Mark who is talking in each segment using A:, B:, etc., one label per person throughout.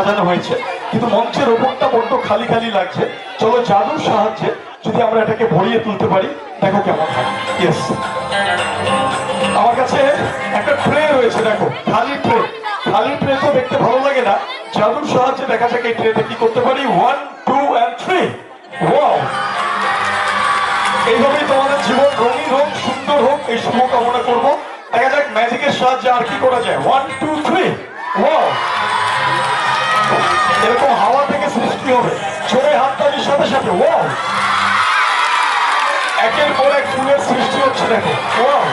A: সাজানো হয়েছে, কিন্তু মঞ্চের ওপরটা বড্ড খালি খালি লাগছে। চলো জাদুর সাহায্যে যদি আমরা এটাকে ভরিয়ে তুলতে পারি, দেখো কেমন হয়। ইয়েস, আমার কাছে একটা ট্রে রয়েছে, দেখো খালি ট্রে। খালি ট্রে তো দেখতে ভালো লাগে না, জাদুর সাহায্যে দেখা যাক এই ট্রেতে কি করতে পারি। 1 2 and 3। ওয়াও, এইভাবেই তোমাদের জীবন রঙিন হোক, সুন্দর হোক, এই শুভ কামনা করবো। দেখা যাক ম্যাজিকের সাহায্যে আর কি করা যায়। 1 2 3। ওয়াও, এরকম হাওয়া থেকে সৃষ্টি হবে, জোরে হাততালির সাথে সাথে। ওয়াও, একের পর এক ফুলের সৃষ্টি হচ্ছে, দেখো। ওয়াও,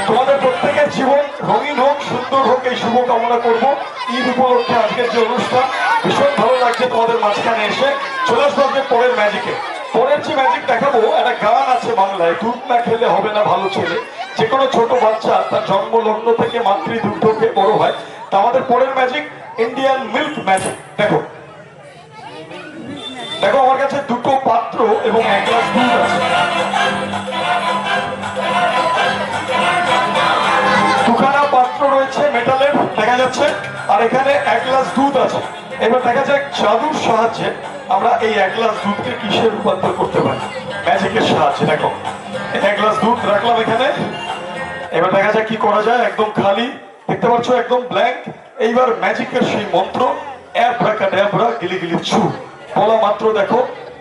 A: তোমাদের প্রত্যেকের জীবন রঙিন হোক, সুন্দর হোক, এই শুভ কামনা করবো। ঈদ উপলক্ষে আজকের যে অনুষ্ঠান, ভীষণ ভালো লাগছে তোমাদের মাঝখানে এসে। চলে আসবো আজকে পরের ম্যাজিকে। পরের যে ম্যাজিক দেখাবো, একটা গান আছে বাংলায়, দুধ না খেলে হবে না ভালো ছেলে। যে কোনো ছোট বাচ্চা তার জন্ম লগ্ন থেকে মাতৃদুগ্ধ খেয়ে বড় হয়। তা আমাদের পরের ম্যাজিক ইন্ডিয়ান মিল্ক ম্যাজিক। দেখো দেখো, আমার কাছে দুটো পাত্র এবং 1 গ্লাস দুধ আছে। দুখানা পাত্র রয়েছে মেটালের, দেখা যাচ্ছে, আর এখানে 1 গ্লাস দুধ আছে। এবার দেখা যাক জাদুর সাহায্যে আমরা এই 1 গ্লাস দুধকে কিসে রূপান্তর করতে পারি, ম্যাজিকের সাহায্যে। দেখো 1 গ্লাস দুধ রাখলাম এখানে। এবার দেখা যাক কি করা যায়। একদম খালি দেখতে পাচ্ছ, একদম ব্ল্যাঙ্ক। এইবার ম্যাজিকের সেই মন্ত্র অ্যাব্রাকাডাব্রা গিলিগিলি ছু বলা মাত্র দেখো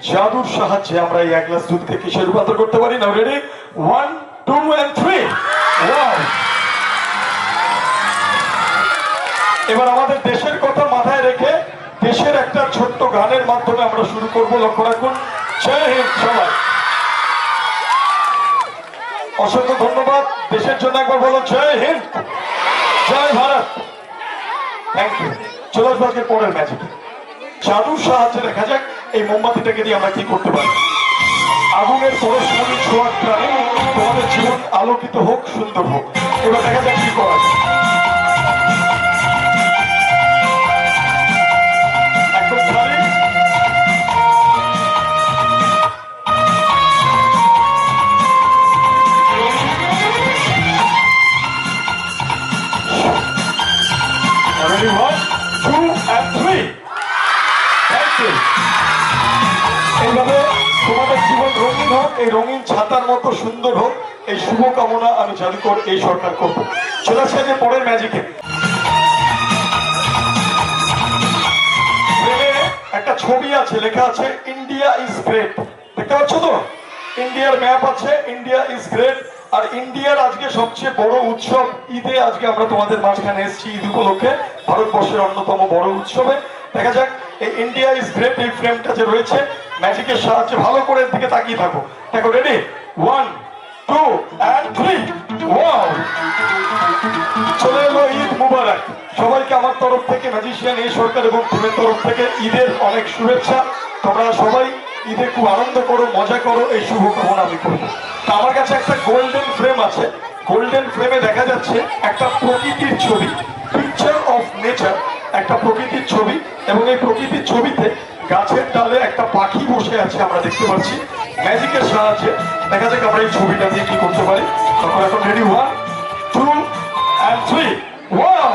A: জাদুর সাহায্যে আমরা এই 1 গ্লাস দুধকে কিসে রূপান্তর করতে পারি। নাও রেডি, 1 2 and 3। ওয়াও, এবার আমাদের দেশের কথা মাথায় রেখে দেশের একটা ছোট্ট গানের মাধ্যমে আমরা শুরু করব। লক্ষ্য রাখুন। জয় হিন্দ সবাই, অসংখ্য ধন্যবাদ। দেশের জন্য একবার বলো জয় হিন্দ, জয় ভারত। Thank you. চলো আজকে পরের ম্যাজিক। জাদুর সাহায্যে দেখা যাক এই মোমবাতিটাকে দিয়ে আমরা কি করতে পারি। আগুনের পরশমণি ছোঁয়ার প্রাণে তোমাদের জীবন আলোকিত হোক, সুন্দর হোক। এবার দেখা যাক কি করা যায়। একদম খালি। Ready, 1 2 and 3। Thank you. এইভাবে তোমাদের জীবন রঙিন হোক, এই রঙিন ছাতার মতো সুন্দর হোক, এই শুভ কামনা আমি জাদুকর এই সরকার করবো। চলে আসছে যে পরের ম্যাজিকে। একটা ছবি আছে, লেখা আছে ইন্ডিয়া ইজ গ্রেট। দেখতে পাচ্ছ তো, ইন্ডিয়ার ম্যাপ আছে, ইন্ডিয়া ইজ গ্রেট। আর ইন্ডিয়ার আজকে সবচেয়ে বড় উৎসব ঈদে আজকে আমরা তোমাদের মাঝখানে এসেছি। ঈদ উপলক্ষে ভারতবর্ষের অন্যতম বড় উৎসবে দেখা যাক এই ইন্ডিয়া ইজ গ্রেট এই ফ্রেমটা যে রয়েছে, ম্যাজিকের সাহায্যে ভালো করে দিকে তাকিয়ে থাকো। দেখো রেডি, 1 2 and 3। ওয়াও, চলে এলো ঈদ মুবারক। সবাইকে আমার তরফ থেকে, ম্যাজিশিয়ান এই সরকার এবং টিমের তরফ থেকে ঈদের অনেক শুভেচ্ছা। তোমরা সবাই ঈদে খুব আনন্দ করো, মজা করো, এই শুভকামনা আমি করবো। তা আমার কাছে একটা গোল্ডেন ফ্রেম আছে। গোল্ডেন ফ্রেমে দেখা যাচ্ছে একটা প্রকৃতির ছবি, পিকচার অফ নেচার, একটা প্রকৃতির ছবি। এবং এই প্রকৃতির ছবিতে গাছের ডালে একটা পাখি বসে আছে আমরা দেখতে পাচ্ছি। ম্যাজিকের সাহায্যে দেখা যাক আমরা এই ছবিটা দিয়ে কি করতে পারি। তখন এখন রেডি, 1 2 and 3। ওয়াও,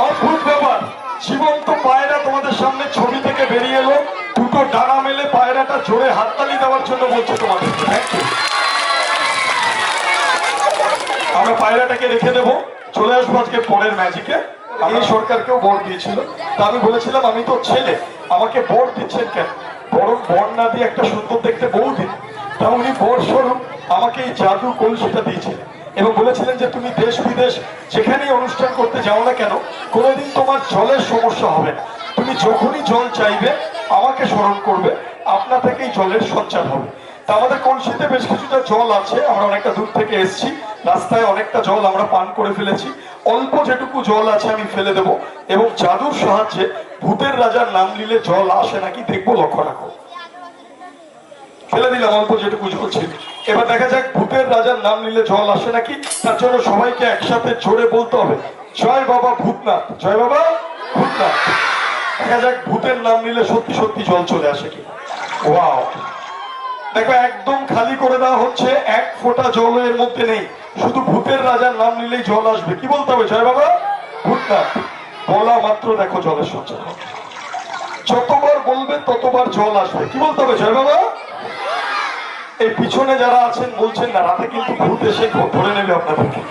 A: অদ্ভুত ব্যাপার, জীবন্ত পায়রা তোমাদের সামনে ছবি থেকে বেরিয়ে এলো। দুটো ডানা মেলে পায়রাটা জোরে হাততালি দেওয়ার জন্য বলছে তোমাদের। Thank you. আমরা পায়রাটাকে রেখে দেবো। চলে আসবো আজকে পরের ম্যাজিকে। এই সরকারকেও বর দিয়েছিল, তা আমি বলেছিলাম আমি তো ছেলে, আমাকে বর দিচ্ছেন কেন, বরং বর না দিয়ে একটা সুন্দর দেখতে বউ দিন। তা উনি বর স্বরূপ আমাকে এই জাদু কলসিটা দিয়েছিলেন এবং বলেছিলেন যে তুমি দেশ বিদেশ যেখানেই অনুষ্ঠান করতে যাও না কেন, কোনোদিন তোমার জলের সমস্যা হবে না। তুমি যখনই জল চাইবে আমাকে স্মরণ করবে, আপনা থেকেই জলের সঞ্চার হবে। তা আমাদের কলসিতে বেশ কিছুটা জল আছে, আমরা অনেকটা দূর থেকে এসেছি, রাস্তায় অনেকটা জল আমরা পান করে ফেলেছি। অল্প যেটুকু জল আছে আমি ফেলে দেব এবং জাদুর সাহায্যে ভূতের রাজার নাম নিলে জল আসে নাকি দেখবো। লক্ষ্য রাখো, ফেলে দিলাম অল্প যেটুকু জল ছিল। এবার দেখা যাক ভূতের রাজার নাম নিলে জল আসে নাকি। তার জন্য সবাইকে একসাথে জোরে বলতে হবে, জয় বাবা ভূতনাথ, জয় বাবা ভূতনাথ। দেখা যাক ভূতের নাম নিলে সত্যি সত্যি জল চলে আসে কি। ওয়াও, দেখো একদম খালি করে দেওয়া হচ্ছে, 1 ফোঁটা জল এর মধ্যে নেই, শুধু ভূতের রাজার নাম নিলেই জল আসবে। কি বলতে হবে, জয় বাবা ভূতনাথ বলা মাত্র দেখো জলের সঞ্চার হবে। যতবার বলবে ততবার জল আসবে। কি বলতে হবে জয় বাবা? এই পিছনে যারা আছেন বলছেন না, রাতে কিন্তু ভূত এসে ধরে নেবে আপনাদেরকে।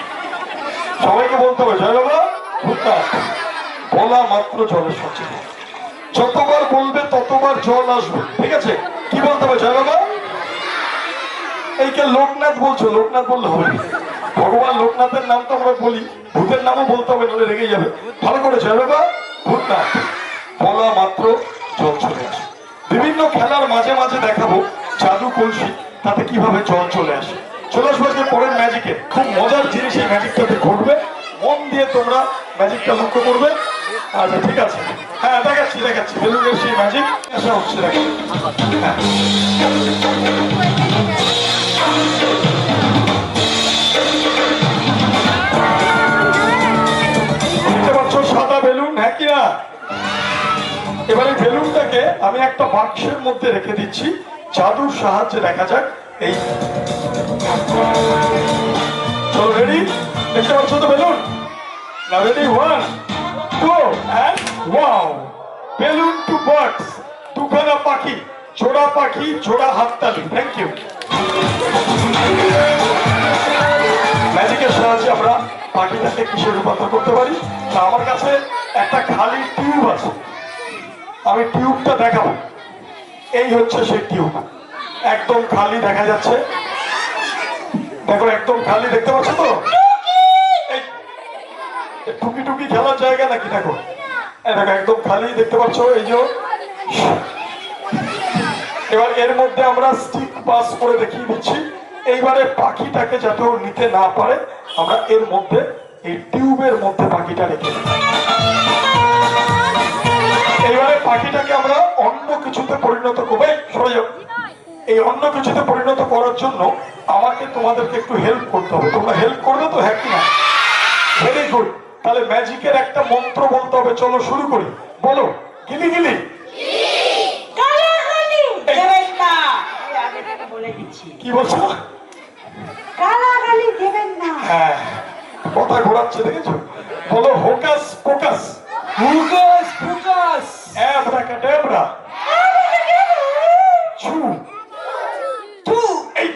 A: সবাইকে বলতে হবে জয় বাবা ভূতনাথ বলা মাত্র জলের সঞ্চার হবে। যতবার বলবে ততবার জল আসবে। ঠিক আছে? কি বলতে হবে জয় বাবা? এইকে লোকনাথ বলছো, লোকনাথ বললে হবে। ভগবান লোকনাথের নাম তো আমরা বলি, ভূতের নামও বলতে হবে, নাহলে রেগে যাবে। ভালো করে জয় বাবা ভূতনাথ বলা মাত্র জল চলে আসে। বিভিন্ন খেলার মাঝে মাঝে দেখাবো জাদু কলসি, তাতে কিভাবে জল চলে আসে। চলে আসবো আজকে পরের ম্যাজিকে। খুব মজার জিনিস এই ম্যাজিকটাতে ঘটবে, মন দিয়ে তোমরা ম্যাজিকটা লক্ষ্য করবে। আচ্ছা ঠিক আছে, হ্যাঁ দেখাচ্ছি দেখাচ্ছি বেলুনের সেই ম্যাজিক আসা হচ্ছে। দেখতে পাচ্ছ সাদা বেলুন, হ্যাঁ কিনা? এবারে বেলুনটাকে আমি একটা বাক্সের মধ্যে রেখে দিচ্ছি, জাদুর সাহায্যে দেখা যাক। এই চলো রেডি? দেখতে পাচ্ছ তো বেলুন? না ready? 1 2 and wow! Balloon to birds, দুখানা পাখি, জোড়া পাখি জোড়া হাততালি। Thank you. ম্যাজিকের সাহায্যে আমরা পাখিটাকে কিসে রূপান্তর করতে পারি? না, আমার কাছে একটা খালি টিউব আছে, আমি টিউবটা দেখাবো। এই হচ্ছে সেই টিউব, একদম খালি দেখা যাচ্ছে। দেখো একদম খালি, দেখতে পাচ্ছ তো? টুকি টুকি খেলার জায়গা নাকি? দেখো দেখো একদম খালি দেখতে পাচ্ছ। এই যে এবার এর মধ্যে আমরা স্টিক পাস করে দেখিয়ে দিচ্ছি। এইবারে পাখিটাকে যাতে ও নিতে না পারে, আমরা এর মধ্যে এই টিউবের মধ্যে পাখিটা রেখে দিই। এইবারে পাখিটাকে আমরা অন্য কিছুতে পরিণত করবে। এই অন্য কিছুতে পরিণত করার জন্য আমাকে তোমাদেরকে একটু হেল্প করতে হবে। তোমরা হেল্প করবে তো? হ্যাঁ কিনা? Very good. তাহলে ম্যাজিকের একটা মন্ত্র বলতে হবে। চলো শুরু করি। বলো গিলি গিলি। কি বলছো? হ্যাঁ, কথা ঘোরাচ্ছে, দেখেছো? বলো হোকাস পোকাস।
B: হুকাস ফুকাস
A: অ্যাব্রাকাডাব্রা। ছু
B: টু।
A: এই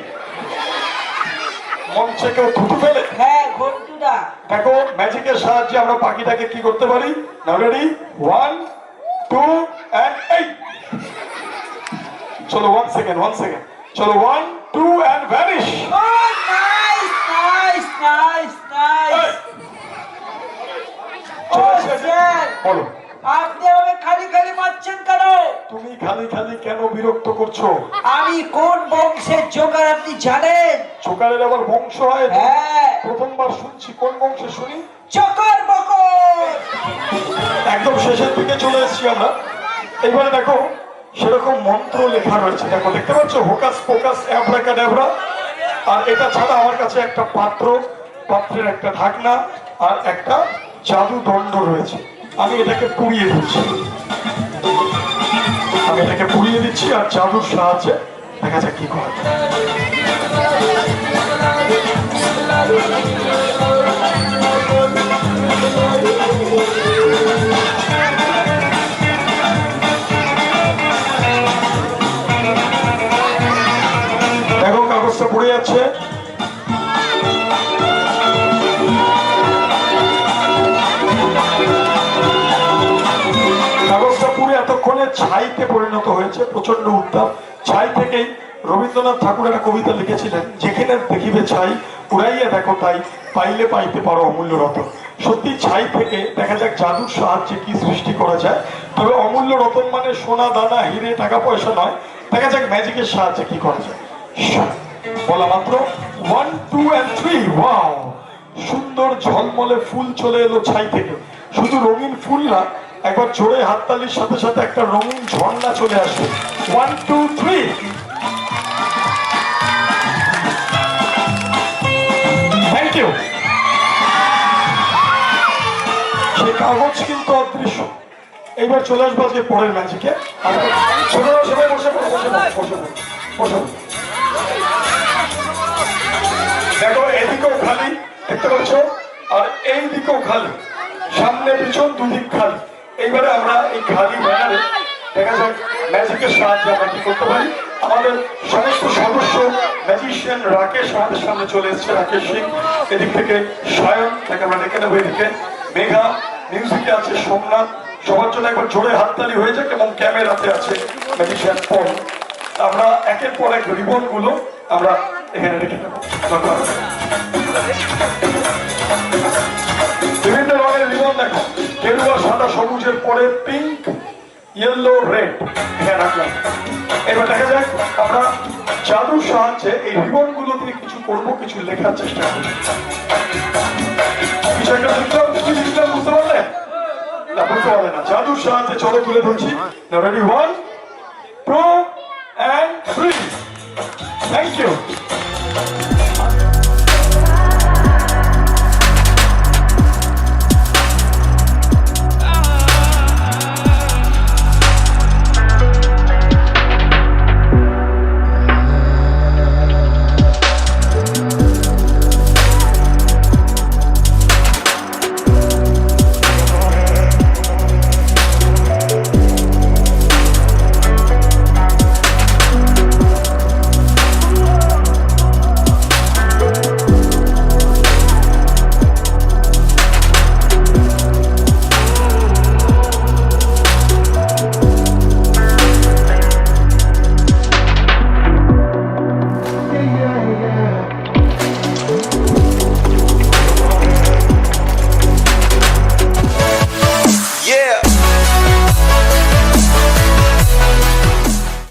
A: মঞ্চে কেউ থুতু ফেলে?
B: হ্যাঁ ঘন্টুদা।
A: দেখো ম্যাজিকের সাহায্যে আমরা পাখিটাকে কি করতে পারি। নাও রেডি? 1 2 and 8। চলো 1 সেকেন্ড চলো 1 2 and vanish।
B: ও নাইস নাইস নাইস নাইস। ও স্যার,
A: বলো
B: আপনি আমাকে খালি খালি মারছেন কেন?
A: তুমি খালি খালি কেন বিরক্ত করছো?
B: আমি কোন বংশের জোগাড় আপনি জানেন?
A: চোকারের আবার বংশ হয়?
B: হ্যাঁ,
A: প্রথমবার শুনছি। কোন বংশে শুনি?
B: চকর বকর।
A: একদম শেষের দিকে চলে এসেছি আমরা। এইবারে দেখো সেরকম মন্ত্র লেখা রয়েছে। দেখো দেখতে পাচ্ছ হোকাস পোকাস অ্যাব্রাকাডাব্রা। আর এটা ছাড়া আমার কাছে একটা পাত্রের একটা ঢাকনা আর একটা জাদু দণ্ড রয়েছে। আমি এটাকে পুড়িয়ে দিচ্ছি আর জাদুর সাহায্যে দেখা যাক কি করা যায়। দেখো কাগজটা পড়ে যাচ্ছে। কাগজটা পুড়ে এতক্ষণে ছাইতে পরিণত হয়েছে। প্রচন্ড উত্তাপ। ছাই থেকেই রবীন্দ্রনাথ ঠাকুর একটা কবিতা লিখেছিলেন, যেখানে দেখিবে ছাই উড়াইয়া দেখো তাই, পাইলে পাইতে পারো অমূল্য রতন। সত্যি ছাই থেকে দেখা যাক জাদুর সাহায্যে কি সৃষ্টি করা যায়। তবে অমূল্য রতন মানে সোনা দানা হিরে টাকা পয়সা নয়। দেখা যাক ম্যাজিকের সাহায্যে কি করা যায়। বলা মাত্র 1 2 and 3। ওয়াও, সুন্দর ঝলমলে ফুল চলে এলো ছাই থেকে। শুধু রঙিন ফুল না, একবার জোরে হাততালির সাথে সাথে একটা রঙিন ঝর্ণা চলে আসবে। 1 2 3। Thank you. সেই কাগজ কিন্তু অদৃশ্য। এইবার চলে আসবো আজকে পরের ম্যাজিকে। সবাই বসে দেখো এদিকেও খালি দেখতে পাচ্ছ, আর এই দিকেও খালি। সামনে পিছন দুদিক খালি। এইবারে আমরা এই খালি ব্যানারে দেখা যাক ম্যাজিকের সাহায্যে আমরা কি করতে পারি। আমাদের সমস্ত সদস্য ম্যাজিশিয়ান রাকেশ আমাদের সামনে চলে এসেছে, রাকেশ সিং, এদিক থেকে সায়ন তাকে আমরা ডেকে নেবো, এদিকে মেঘা, মিউজিকে আছে সোমনাথ। সবার জন্য একবার জোরে হাততালি হয়ে যাক। এবং ক্যামেরাতে আছে ম্যাজিশিয়ান পল। আমরা একের পর এক রিবন গুলো আমরা এখানে রেখে নেবো। ধন্যবাদ। বিভিন্ন রঙের রিবন দেখো, গেরুয়া, সাদা, সবুজের পরে পিঙ্ক, ইয়েলো, রেড এখানে রাখলাম। এবার দেখা যাক আমরা জাদুর সাহায্যে এই রিবন গুলো দিয়ে কিছু করবো, কিছু লেখার চেষ্টা করবো। কিছু একটা লিখলাম, কি লিখলাম বুঝতে পারলে না? বুঝতে পারলে না? জাদুর সাহায্যে চলো তুলে ধরছি। Ready, 1 2 and 3। Thank you.